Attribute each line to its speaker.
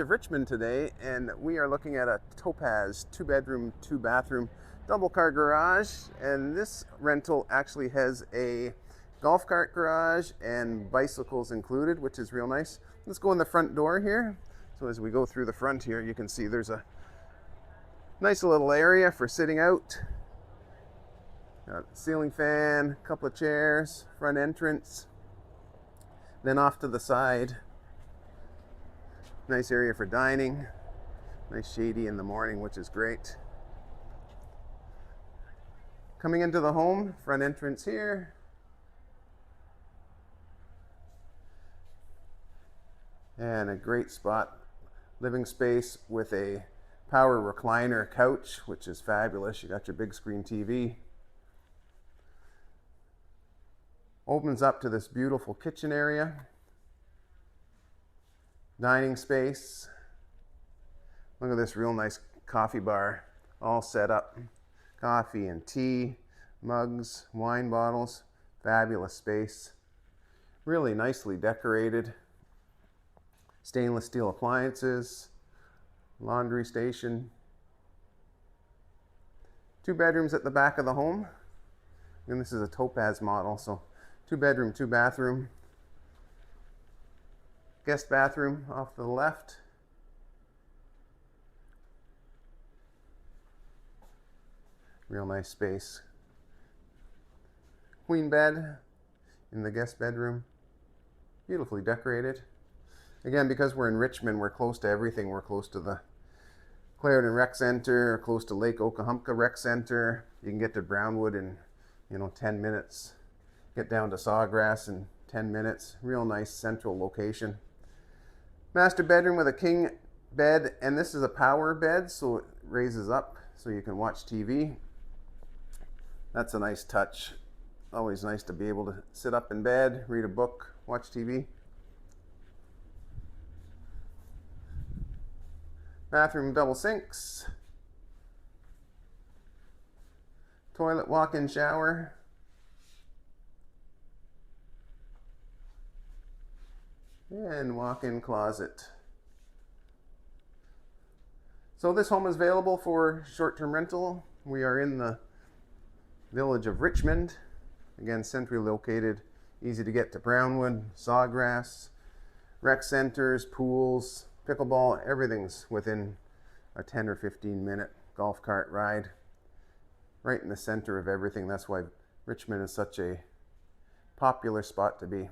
Speaker 1: of Richmond today, and we are looking at a Topaz 2-bedroom, 2-bathroom double car garage. And this rental actually has a golf cart garage and bicycles included, which is real nice. Let's go in the front door here. So as we go through the front here, you can see there's a nice little area for sitting out. Got a ceiling fan, a couple of chairs, front entrance. Then off to the side, nice area for dining. Nice shady in the morning, which is great. Coming into the home, front entrance here. And a great spot, living space with a power recliner couch, which is fabulous. You got your big screen TV. Opens up to this beautiful kitchen area. Dining space. Look at this real nice coffee bar, all set up. Coffee and tea, mugs, wine bottles, fabulous space. Really nicely decorated. Stainless steel appliances, laundry station. 2 bedrooms at the back of the home. And this is a Topaz model, so 2-bedroom, 2-bathroom. Guest bathroom off to the left. Real nice space. Queen bed in the guest bedroom. Beautifully decorated. Again, because we're in Richmond, we're close to everything. We're close to the Clarendon Rec Center, close to Lake Okahumpka Rec Center. You can get to Brownwood in 10 minutes. Get down to Sawgrass in 10 minutes. Real nice central location. Master bedroom with a king bed, and this is a power bed, so it raises up so you can watch TV. That's a nice touch. Always nice to be able to sit up in bed, read a book, watch TV. Bathroom double sinks. Toilet walk-in shower. And walk-in closet. So this home is available for short-term rental. We are in the village of Richmond. Again, centrally located, easy to get to Brownwood, Sawgrass, rec centers, pools, pickleball, everything's within a 10 or 15 minute golf cart ride. Right in the center of everything. That's why Richmond is such a popular spot to be.